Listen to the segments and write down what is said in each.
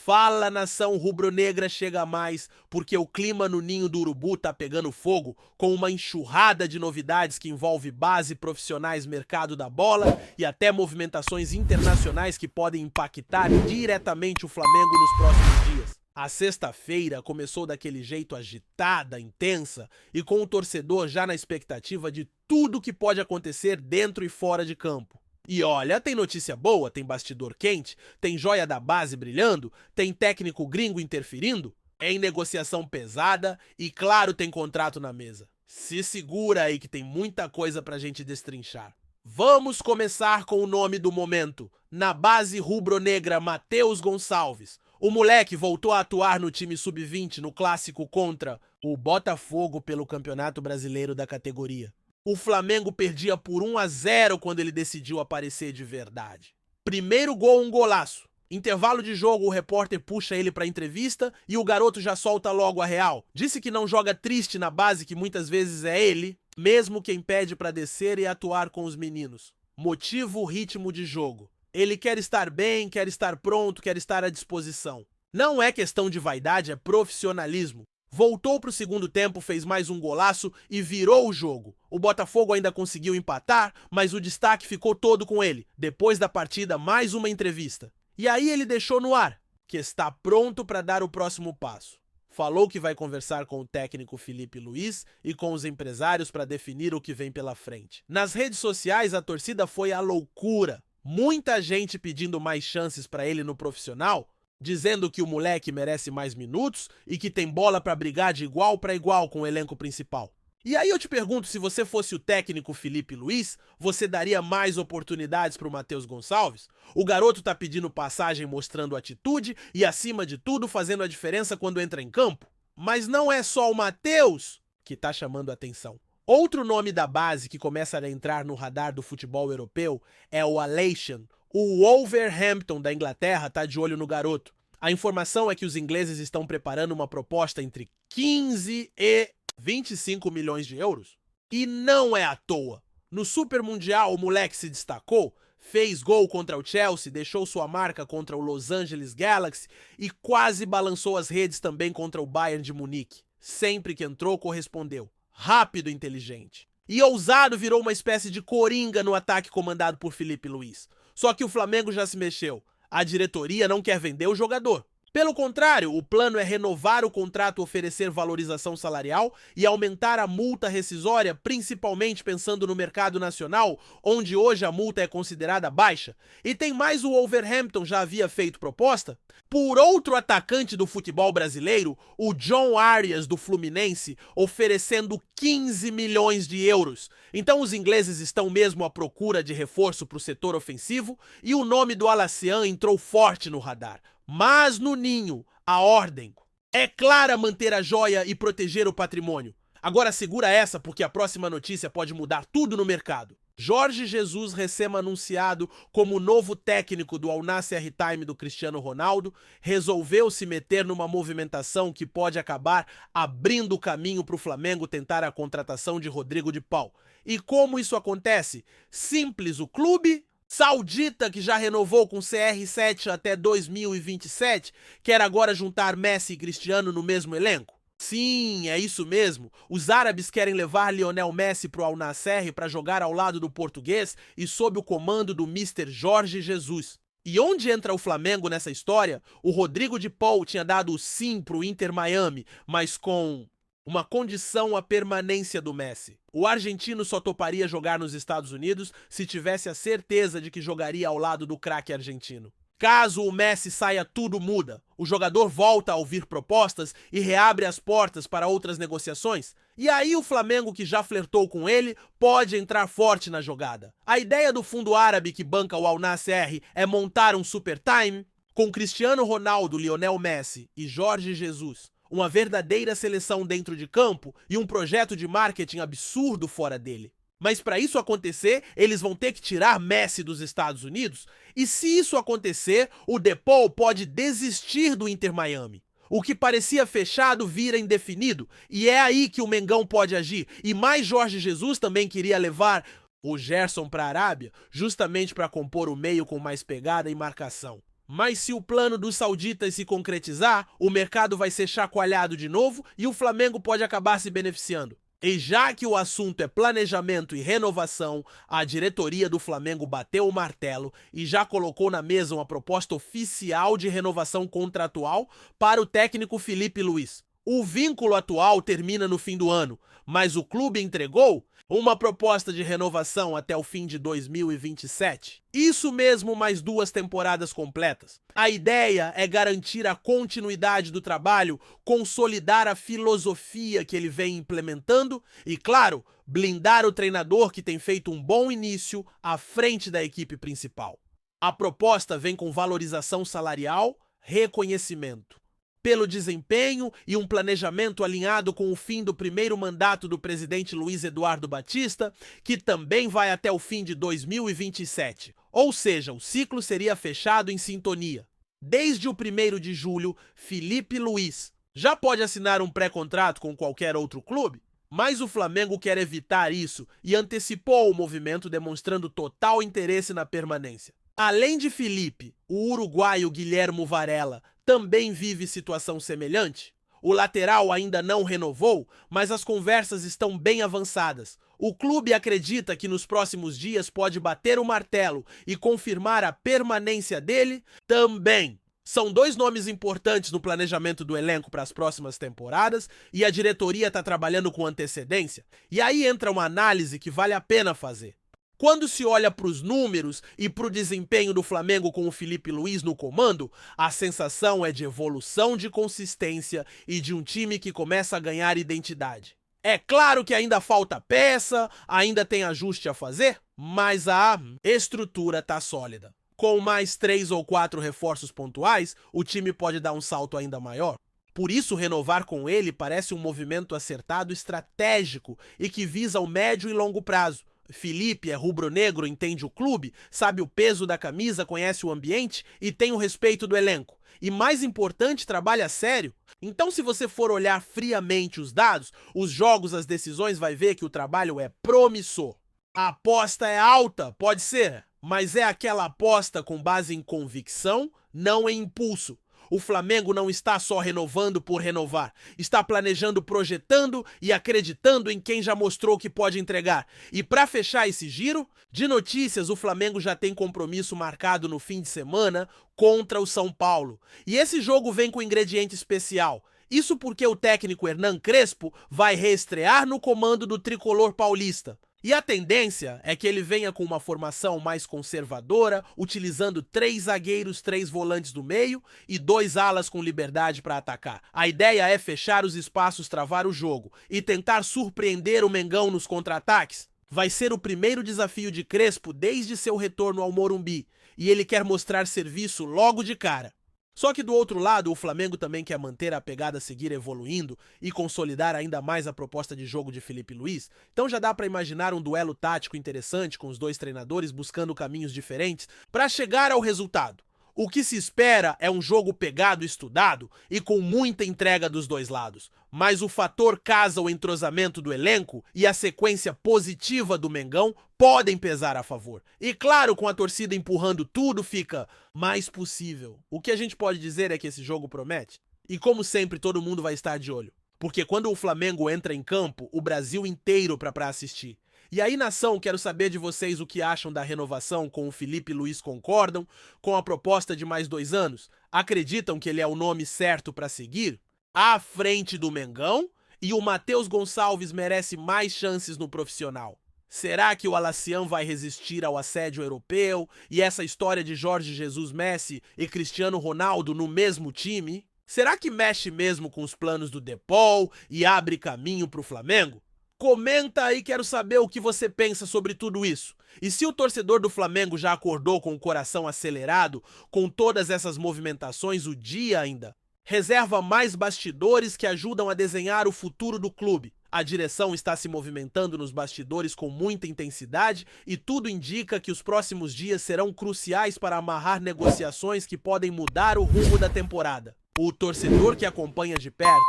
Fala, nação rubro-negra, chega mais, porque o clima no ninho do urubu tá pegando fogo, com uma enxurrada de novidades que envolve base, profissionais, mercado da bola e até movimentações internacionais que podem impactar diretamente o Flamengo nos próximos dias. A sexta-feira começou daquele jeito agitada, intensa e com o torcedor já na expectativa de tudo que pode acontecer dentro e fora de campo. E olha, tem notícia boa, tem bastidor quente, tem joia da base brilhando, tem técnico gringo interferindo, é em negociação pesada e claro tem contrato na mesa. Se segura aí que tem muita coisa pra gente destrinchar. Vamos começar com o nome do momento. Na base rubro-negra, Matheus Gonçalves. O moleque voltou a atuar no time sub-20 no clássico contra o Botafogo pelo Campeonato Brasileiro da categoria. O Flamengo perdia por 1-0 quando ele decidiu aparecer de verdade. Primeiro gol, um golaço. Intervalo de jogo, o repórter puxa ele pra entrevista e o garoto já solta logo a real. Disse que não joga triste na base, que muitas vezes é ele, mesmo quem pede pra descer e atuar com os meninos. Motivo o ritmo de jogo. Ele quer estar bem, quer estar pronto, quer estar à disposição. Não é questão de vaidade, é profissionalismo. Voltou para o segundo tempo, fez mais um golaço e virou o jogo. O Botafogo ainda conseguiu empatar, mas o destaque ficou todo com ele. Depois da partida, mais uma entrevista. E aí ele deixou no ar que está pronto para dar o próximo passo. Falou que vai conversar com o técnico Felipe Luiz e com os empresários para definir o que vem pela frente. Nas redes sociais, a torcida foi à loucura. Muita gente pedindo mais chances para ele no profissional, dizendo que o moleque merece mais minutos e que tem bola pra brigar de igual para igual com o elenco principal. E aí eu te pergunto, se você fosse o técnico Felipe Luiz, você daria mais oportunidades pro Matheus Gonçalves? O garoto tá pedindo passagem, mostrando atitude e, acima de tudo, fazendo a diferença quando entra em campo. Mas não é só o Matheus que tá chamando a atenção. Outro nome da base que começa a entrar no radar do futebol europeu é o Alisson. O Wolverhampton da Inglaterra está de olho no garoto. A informação é que os ingleses estão preparando uma proposta entre 15 e 25 milhões de euros. E não é à toa. No Super Mundial, o moleque se destacou, fez gol contra o Chelsea, deixou sua marca contra o Los Angeles Galaxy e quase balançou as redes também contra o Bayern de Munique. Sempre que entrou, correspondeu. Rápido e inteligente. E ousado, virou uma espécie de coringa no ataque comandado por Felipe Luiz. Só que o Flamengo já se mexeu. A diretoria não quer vender o jogador. Pelo contrário, o plano é renovar o contrato, oferecer valorização salarial e aumentar a multa rescisória, principalmente pensando no mercado nacional, onde hoje a multa é considerada baixa. E tem mais, o Wolverhampton já havia feito proposta por outro atacante do futebol brasileiro, o John Arias do Fluminense, oferecendo 15 milhões de euros. Então os ingleses estão mesmo à procura de reforço para o setor ofensivo e o nome do Alisson entrou forte no radar. Mas no ninho, a ordem é clara: manter a joia e proteger o patrimônio. Agora segura essa, porque a próxima notícia pode mudar tudo no mercado. Jorge Jesus, recém-anunciado como novo técnico do Al Nassr Time do Cristiano Ronaldo, resolveu se meter numa movimentação que pode acabar abrindo o caminho para o Flamengo tentar a contratação de Rodrigo de Paul. E como isso acontece? Simples, o clube saudita, que já renovou com CR7 até 2027, quer agora juntar Messi e Cristiano no mesmo elenco? Sim, é isso mesmo. Os árabes querem levar Lionel Messi pro Al Nassr para jogar ao lado do português e sob o comando do Mr. Jorge Jesus. E onde entra o Flamengo nessa história? O Rodrigo de Paul tinha dado o sim pro Inter Miami, mas com uma condição: a permanência do Messi. O argentino só toparia jogar nos Estados Unidos se tivesse a certeza de que jogaria ao lado do craque argentino. Caso o Messi saia, tudo muda. O jogador volta a ouvir propostas e reabre as portas para outras negociações. E aí o Flamengo, que já flertou com ele, pode entrar forte na jogada. A ideia do fundo árabe que banca o Al Nassr é montar um super time com Cristiano Ronaldo, Lionel Messi e Jorge Jesus. Uma verdadeira seleção dentro de campo e um projeto de marketing absurdo fora dele. Mas para isso acontecer, eles vão ter que tirar Messi dos Estados Unidos. E se isso acontecer, o De Paul pode desistir do Inter Miami. O que parecia fechado vira indefinido. E é aí que o Mengão pode agir. E mais, Jorge Jesus também queria levar o Gerson para a Arábia, justamente para compor o meio com mais pegada e marcação. Mas se o plano dos sauditas se concretizar, o mercado vai ser chacoalhado de novo e o Flamengo pode acabar se beneficiando. E já que o assunto é planejamento e renovação, a diretoria do Flamengo bateu o martelo e já colocou na mesa uma proposta oficial de renovação contratual para o técnico Filipe Luís. O vínculo atual termina no fim do ano, mas o clube entregou uma proposta de renovação até o fim de 2027. Isso mesmo, mais 2 temporadas completas. A ideia é garantir a continuidade do trabalho, consolidar a filosofia que ele vem implementando e, claro, blindar o treinador que tem feito um bom início à frente da equipe principal. A proposta vem com valorização salarial, reconhecimento pelo desempenho e um planejamento alinhado com o fim do primeiro mandato do presidente Luiz Eduardo Batista, que também vai até o fim de 2027. Ou seja, o ciclo seria fechado em sintonia. Desde o 1º de julho, Filipe Luís já pode assinar um pré-contrato com qualquer outro clube, mas o Flamengo quer evitar isso e antecipou o movimento, demonstrando total interesse na permanência. Além de Filipe, o uruguaio Guilhermo Varela também vive situação semelhante. O lateral ainda não renovou, mas as conversas estão bem avançadas. O clube acredita que nos próximos dias pode bater o martelo e confirmar a permanência dele também. São 2 nomes importantes no planejamento do elenco para as próximas temporadas e a diretoria está trabalhando com antecedência. E aí entra uma análise que vale a pena fazer. Quando se olha para os números e para o desempenho do Flamengo com o Filipe Luís no comando, a sensação é de evolução de consistência e de um time que começa a ganhar identidade. É claro que ainda falta peça, ainda tem ajuste a fazer, mas a estrutura está sólida. Com mais 3 ou 4 reforços pontuais, o time pode dar um salto ainda maior. Por isso, renovar com ele parece um movimento acertado estratégico e que visa o médio e longo prazo. Filipe é rubro-negro, entende o clube, sabe o peso da camisa, conhece o ambiente e tem o respeito do elenco. E mais importante, trabalha sério. Então, se você for olhar friamente os dados, os jogos, as decisões, vai ver que o trabalho é promissor. A aposta é alta, pode ser, mas é aquela aposta com base em convicção, não em impulso. O Flamengo não está só renovando por renovar, está planejando, projetando e acreditando em quem já mostrou que pode entregar. E para fechar esse giro de notícias, o Flamengo já tem compromisso marcado no fim de semana contra o São Paulo. E esse jogo vem com ingrediente especial. Isso porque o técnico Hernan Crespo vai reestrear no comando do tricolor paulista. E a tendência é que ele venha com uma formação mais conservadora, utilizando 3 zagueiros, 3 volantes do meio e 2 alas com liberdade para atacar. A ideia é fechar os espaços, travar o jogo e tentar surpreender o Mengão nos contra-ataques. Vai ser o primeiro desafio de Crespo desde seu retorno ao Morumbi e ele quer mostrar serviço logo de cara. Só que do outro lado, o Flamengo também quer manter a pegada, seguir evoluindo e consolidar ainda mais a proposta de jogo de Filipe Luís. Então já dá para imaginar um duelo tático interessante com os 2 treinadores buscando caminhos diferentes para chegar ao resultado. O que se espera é um jogo pegado e estudado e com muita entrega dos 2 lados. Mas o fator casa, o entrosamento do elenco e a sequência positiva do Mengão podem pesar a favor. E claro, com a torcida empurrando tudo, fica mais possível. O que a gente pode dizer é que esse jogo promete. E como sempre, todo mundo vai estar de olho. Porque quando o Flamengo entra em campo, o Brasil inteiro para assistir. E aí, nação, quero saber de vocês o que acham da renovação com o Filipe Luís. Concordam com a proposta de mais 2 anos? Acreditam que ele é o nome certo para seguir? À frente do Mengão? E o Matheus Gonçalves merece mais chances no profissional? Será que o Alacian vai resistir ao assédio europeu e essa história de Jorge Jesus Messi e Cristiano Ronaldo no mesmo time? Será que mexe mesmo com os planos do Depol e abre caminho para o Flamengo? Comenta aí, quero saber o que você pensa sobre tudo isso. E se o torcedor do Flamengo já acordou com o coração acelerado com todas essas movimentações, o dia ainda reserva mais bastidores que ajudam a desenhar o futuro do clube. A direção está se movimentando nos bastidores com muita intensidade e tudo indica que os próximos dias serão cruciais para amarrar negociações que podem mudar o rumo da temporada. O torcedor que acompanha de perto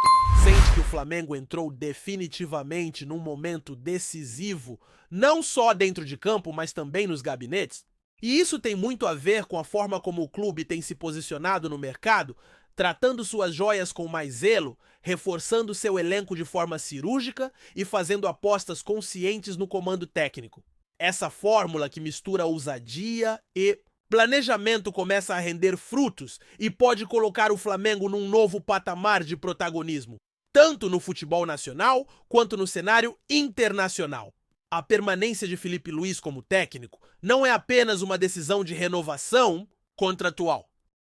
sente que o Flamengo entrou definitivamente num momento decisivo, não só dentro de campo, mas também nos gabinetes. E isso tem muito a ver com a forma como o clube tem se posicionado no mercado, tratando suas joias com mais zelo, reforçando seu elenco de forma cirúrgica e fazendo apostas conscientes no comando técnico. Essa fórmula que mistura ousadia e planejamento começa a render frutos e pode colocar o Flamengo num novo patamar de protagonismo, tanto no futebol nacional quanto no cenário internacional. A permanência de Felipe Luiz como técnico não é apenas uma decisão de renovação contratual.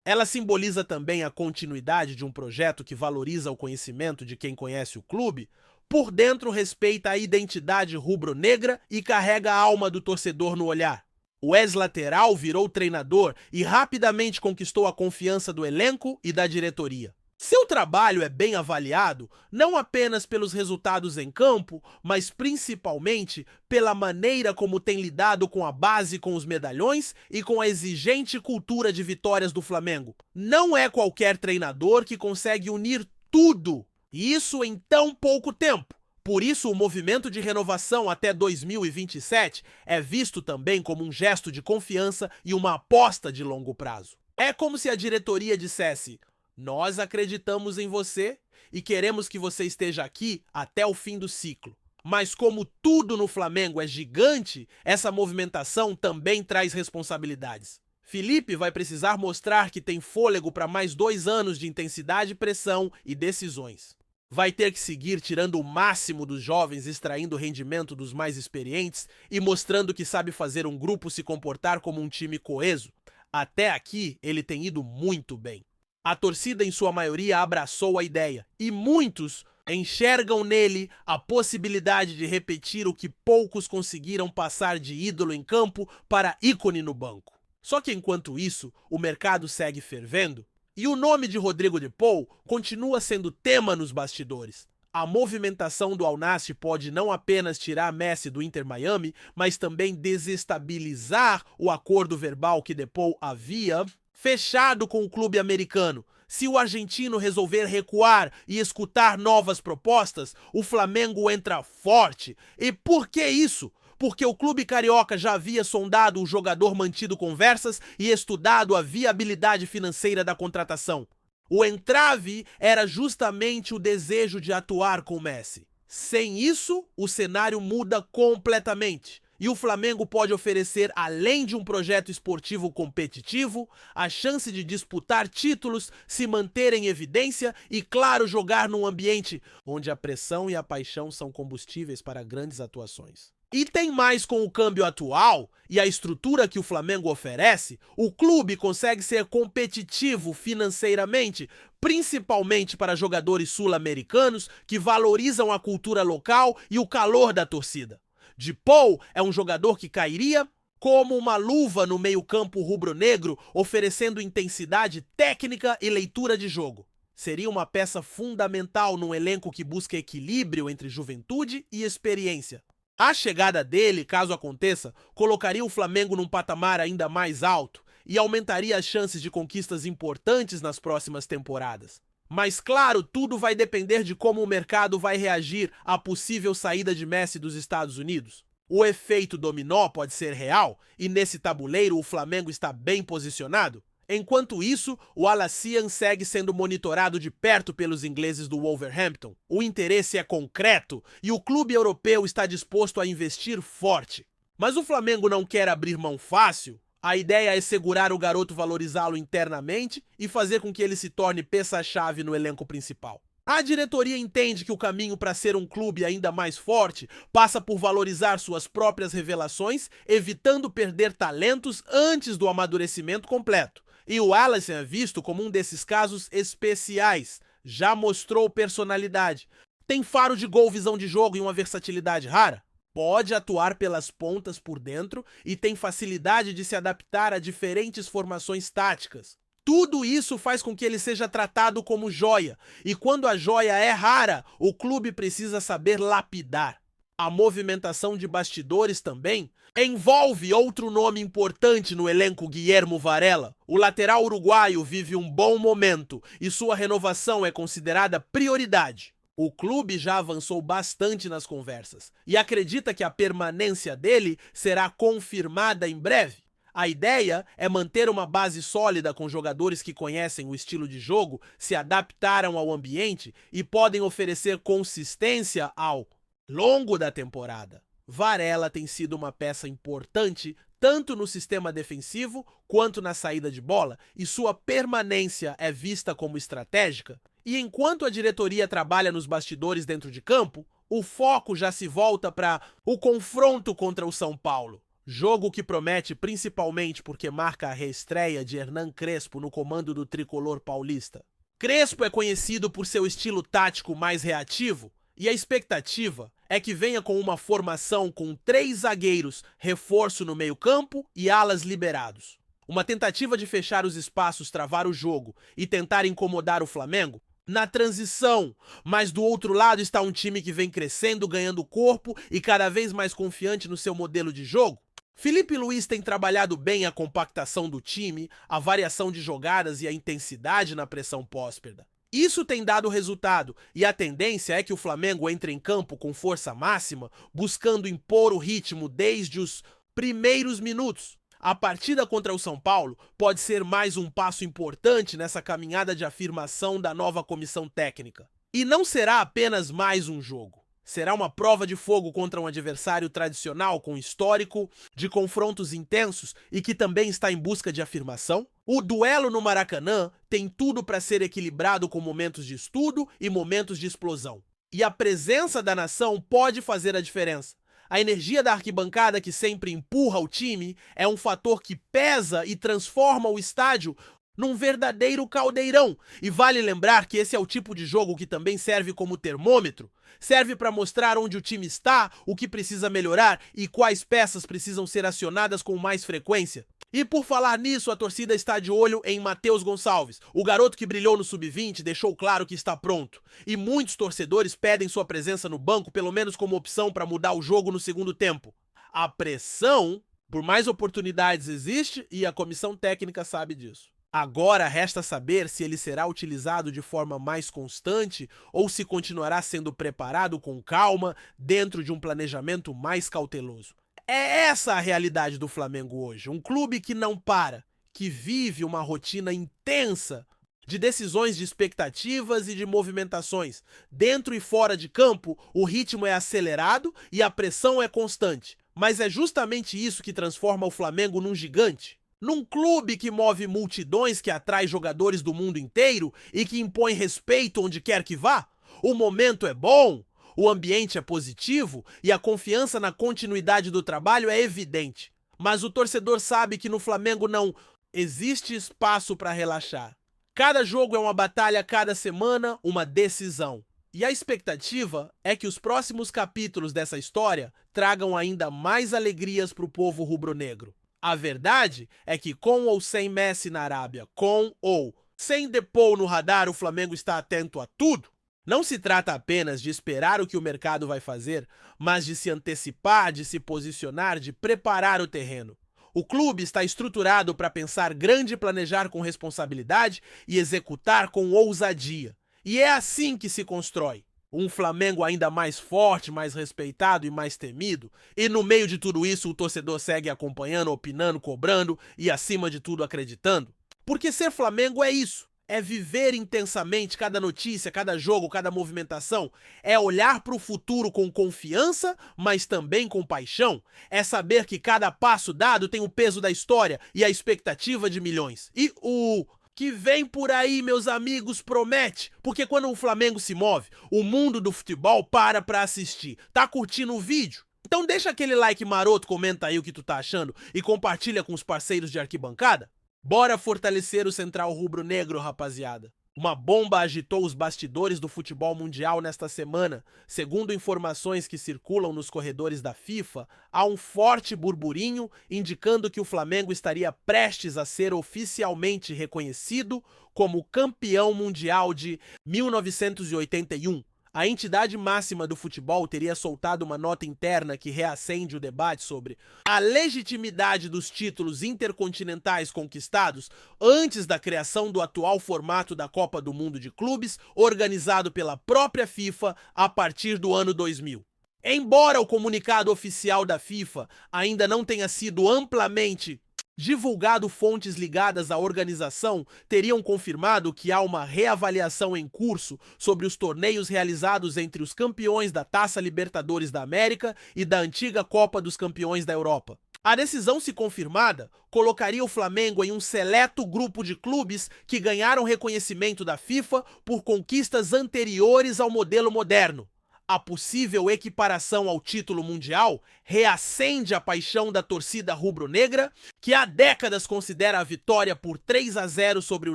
Ela simboliza também a continuidade de um projeto que valoriza o conhecimento de quem conhece o clube, por dentro respeita a identidade rubro-negra e carrega a alma do torcedor no olhar. O ex-lateral virou treinador e rapidamente conquistou a confiança do elenco e da diretoria. Seu trabalho é bem avaliado não apenas pelos resultados em campo, mas principalmente pela maneira como tem lidado com a base, com os medalhões e com a exigente cultura de vitórias do Flamengo. Não é qualquer treinador que consegue unir tudo, e isso em tão pouco tempo. Por isso, o movimento de renovação até 2027 é visto também como um gesto de confiança e uma aposta de longo prazo. É como se a diretoria dissesse: nós acreditamos em você e queremos que você esteja aqui até o fim do ciclo. Mas como tudo no Flamengo é gigante, essa movimentação também traz responsabilidades. Felipe vai precisar mostrar que tem fôlego para mais 2 anos de intensidade, pressão e decisões. Vai ter que seguir tirando o máximo dos jovens, extraindo o rendimento dos mais experientes e mostrando que sabe fazer um grupo se comportar como um time coeso. Até aqui, ele tem ido muito bem. A torcida, em sua maioria, abraçou a ideia e muitos enxergam nele a possibilidade de repetir o que poucos conseguiram passar de ídolo em campo para ícone no banco. Só que enquanto isso, o mercado segue fervendo e o nome de Rodrigo de Paul continua sendo tema nos bastidores. A movimentação do Al Nassr pode não apenas tirar Messi do Inter Miami, mas também desestabilizar o acordo verbal que de Paul havia fechado com o clube americano. Se o argentino resolver recuar e escutar novas propostas, o Flamengo entra forte. E por que isso? Porque o clube carioca já havia sondado o jogador, mantido conversas e estudado a viabilidade financeira da contratação. O entrave era justamente o desejo de atuar com Messi. Sem isso, o cenário muda completamente. E o Flamengo pode oferecer, além de um projeto esportivo competitivo, a chance de disputar títulos, se manter em evidência e, claro, jogar num ambiente onde a pressão e a paixão são combustíveis para grandes atuações. E tem mais: com o câmbio atual e a estrutura que o Flamengo oferece, o clube consegue ser competitivo financeiramente, principalmente para jogadores sul-americanos que valorizam a cultura local e o calor da torcida. De Paul é um jogador que cairia como uma luva no meio-campo rubro-negro, oferecendo intensidade técnica e leitura de jogo. Seria uma peça fundamental num elenco que busca equilíbrio entre juventude e experiência. A chegada dele, caso aconteça, colocaria o Flamengo num patamar ainda mais alto e aumentaria as chances de conquistas importantes nas próximas temporadas. Mas claro, tudo vai depender de como o mercado vai reagir à possível saída de Messi dos Estados Unidos. O efeito dominó pode ser real e nesse tabuleiro o Flamengo está bem posicionado. Enquanto isso, o Al Nassr segue sendo monitorado de perto pelos ingleses do Wolverhampton. O interesse é concreto e o clube europeu está disposto a investir forte. Mas o Flamengo não quer abrir mão fácil. A ideia é segurar o garoto, valorizá-lo internamente e fazer com que ele se torne peça-chave no elenco principal. A diretoria entende que o caminho para ser um clube ainda mais forte passa por valorizar suas próprias revelações, evitando perder talentos antes do amadurecimento completo. E o Alisson é visto como um desses casos especiais. Já mostrou personalidade. Tem faro de gol, visão de jogo e uma versatilidade rara. Pode atuar pelas pontas por dentro e tem facilidade de se adaptar a diferentes formações táticas. Tudo isso faz com que ele seja tratado como joia, e quando a joia é rara, o clube precisa saber lapidar. A movimentação de bastidores também envolve outro nome importante no elenco: Guillermo Varela. O lateral uruguaio vive um bom momento e sua renovação é considerada prioridade. O clube já avançou bastante nas conversas e acredita que a permanência dele será confirmada em breve. A ideia é manter uma base sólida com jogadores que conhecem o estilo de jogo, se adaptaram ao ambiente e podem oferecer consistência ao longo da temporada. Varela tem sido uma peça importante tanto no sistema defensivo quanto na saída de bola, e sua permanência é vista como estratégica. E enquanto a diretoria trabalha nos bastidores dentro de campo, o foco já se volta para o confronto contra o São Paulo. Jogo que promete principalmente porque marca a reestreia de Hernan Crespo no comando do tricolor paulista. Crespo é conhecido por seu estilo tático mais reativo, e a expectativa é que venha com uma formação com 3 zagueiros, reforço no meio-campo e alas liberados. Uma tentativa de fechar os espaços, travar o jogo e tentar incomodar o Flamengo na transição, mas do outro lado está um time que vem crescendo, ganhando corpo e cada vez mais confiante no seu modelo de jogo. Felipe Luiz tem trabalhado bem a compactação do time, a variação de jogadas e a intensidade na pressão pós-perda. Isso tem dado resultado e a tendência é que o Flamengo entre em campo com força máxima, buscando impor o ritmo desde os primeiros minutos. A partida contra o São Paulo pode ser mais um passo importante nessa caminhada de afirmação da nova comissão técnica. E não será apenas mais um jogo. Será uma prova de fogo contra um adversário tradicional com histórico de confrontos intensos e que também está em busca de afirmação. O duelo no Maracanã tem tudo para ser equilibrado com momentos de estudo e momentos de explosão. E a presença da nação pode fazer a diferença. A energia da arquibancada que sempre empurra o time é um fator que pesa e transforma o estádio num verdadeiro caldeirão. E vale lembrar que esse é o tipo de jogo que também serve como termômetro. Serve para mostrar onde o time está, o que precisa melhorar e quais peças precisam ser acionadas com mais frequência. E por falar nisso, a torcida está de olho em Matheus Gonçalves. O garoto que brilhou no Sub-20 deixou claro que está pronto. E muitos torcedores pedem sua presença no banco, pelo menos como opção para mudar o jogo no segundo tempo. A pressão por mais oportunidades existe e a comissão técnica sabe disso. Agora resta saber se ele será utilizado de forma mais constante ou se continuará sendo preparado com calma dentro de um planejamento mais cauteloso. É essa a realidade do Flamengo hoje, um clube que não para, que vive uma rotina intensa de decisões de expectativas e de movimentações. Dentro e fora de campo, o ritmo é acelerado e a pressão é constante. Mas é justamente isso que transforma o Flamengo num gigante. Num clube que move multidões, que atrai jogadores do mundo inteiro e que impõe respeito onde quer que vá. O momento é bom, o ambiente é positivo e a confiança na continuidade do trabalho é evidente. Mas o torcedor sabe que no Flamengo não existe espaço para relaxar. Cada jogo é uma batalha, cada semana uma decisão. E a expectativa é que os próximos capítulos dessa história tragam ainda mais alegrias para o povo rubro-negro. A verdade é que com ou sem Messi na Arábia, com ou sem Depou no radar, o Flamengo está atento a tudo. Não se trata apenas de esperar o que o mercado vai fazer, mas de se antecipar, de se posicionar, de preparar o terreno. O clube está estruturado para pensar grande, planejar com responsabilidade e executar com ousadia. E é assim que se constrói um Flamengo ainda mais forte, mais respeitado e mais temido. E no meio de tudo isso, o torcedor segue acompanhando, opinando, cobrando e, acima de tudo, acreditando. Porque ser Flamengo é isso. É viver intensamente cada notícia, cada jogo, cada movimentação. É olhar para o futuro com confiança, mas também com paixão. É saber que cada passo dado tem o peso da história e a expectativa de milhões. E o que vem por aí, meus amigos, promete. Porque quando o Flamengo se move, o mundo do futebol para assistir. Tá curtindo o vídeo? Então deixa aquele like maroto, comenta aí o que tu tá achando e compartilha com os parceiros de arquibancada. Bora fortalecer o Central Rubro-Negro, rapaziada. Uma bomba agitou os bastidores do futebol mundial nesta semana. Segundo informações que circulam nos corredores da FIFA, há um forte burburinho indicando que o Flamengo estaria prestes a ser oficialmente reconhecido como campeão mundial de 1981. A entidade máxima do futebol teria soltado uma nota interna que reacende o debate sobre a legitimidade dos títulos intercontinentais conquistados antes da criação do atual formato da Copa do Mundo de Clubes, organizado pela própria FIFA a partir do ano 2000. Embora o comunicado oficial da FIFA ainda não tenha sido amplamente Divulgado, fontes ligadas à organização teriam confirmado que há uma reavaliação em curso sobre os torneios realizados entre os campeões da Taça Libertadores da América e da antiga Copa dos Campeões da Europa. A decisão, se confirmada, colocaria o Flamengo em um seleto grupo de clubes que ganharam reconhecimento da FIFA por conquistas anteriores ao modelo moderno. A possível equiparação ao título mundial reacende a paixão da torcida rubro-negra, que há décadas considera a vitória por 3-0 sobre o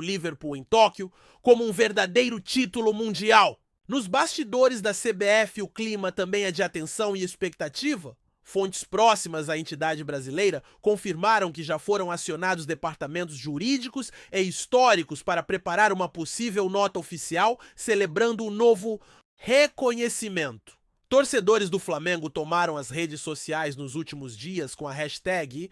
Liverpool em Tóquio como um verdadeiro título mundial. Nos bastidores da CBF, o clima também é de atenção e expectativa. Fontes próximas à entidade brasileira confirmaram que já foram acionados departamentos jurídicos e históricos para preparar uma possível nota oficial celebrando o novo reconhecimento. Torcedores do Flamengo tomaram as redes sociais nos últimos dias com a hashtag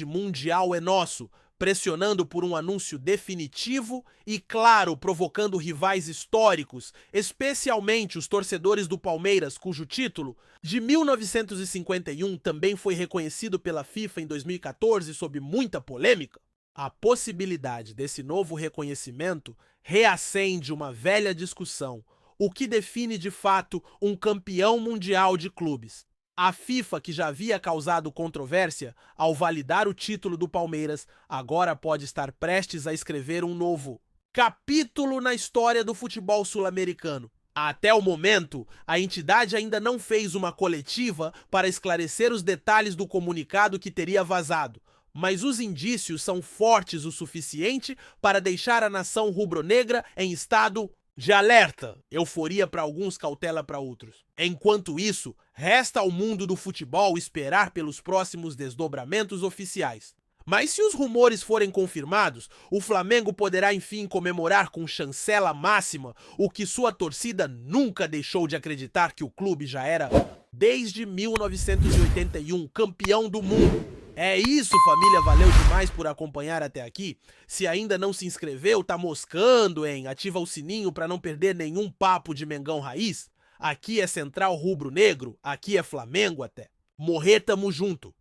#MundialEnosso, pressionando por um anúncio definitivo e, claro, provocando rivais históricos, especialmente os torcedores do Palmeiras, cujo título, de 1951, também foi reconhecido pela FIFA em 2014 sob muita polêmica. A possibilidade desse novo reconhecimento reacende uma velha discussão: o que define de fato um campeão mundial de clubes? A FIFA, que já havia causado controvérsia ao validar o título do Palmeiras, agora pode estar prestes a escrever um novo capítulo na história do futebol sul-americano. Até o momento, a entidade ainda não fez uma coletiva para esclarecer os detalhes do comunicado que teria vazado, mas os indícios são fortes o suficiente para deixar a nação rubro-negra em estado de alerta, euforia para alguns, cautela para outros. Enquanto isso, resta ao mundo do futebol esperar pelos próximos desdobramentos oficiais. Mas se os rumores forem confirmados, o Flamengo poderá enfim comemorar com chancela máxima o que sua torcida nunca deixou de acreditar que o clube já era desde 1981, campeão do mundo. É isso, família, valeu demais por acompanhar até aqui. Se ainda não se inscreveu, tá moscando, hein? Ativa o sininho para não perder nenhum papo de Mengão Raiz. Aqui é Central Rubro Negro, aqui é Flamengo até. Morrer, tamo junto.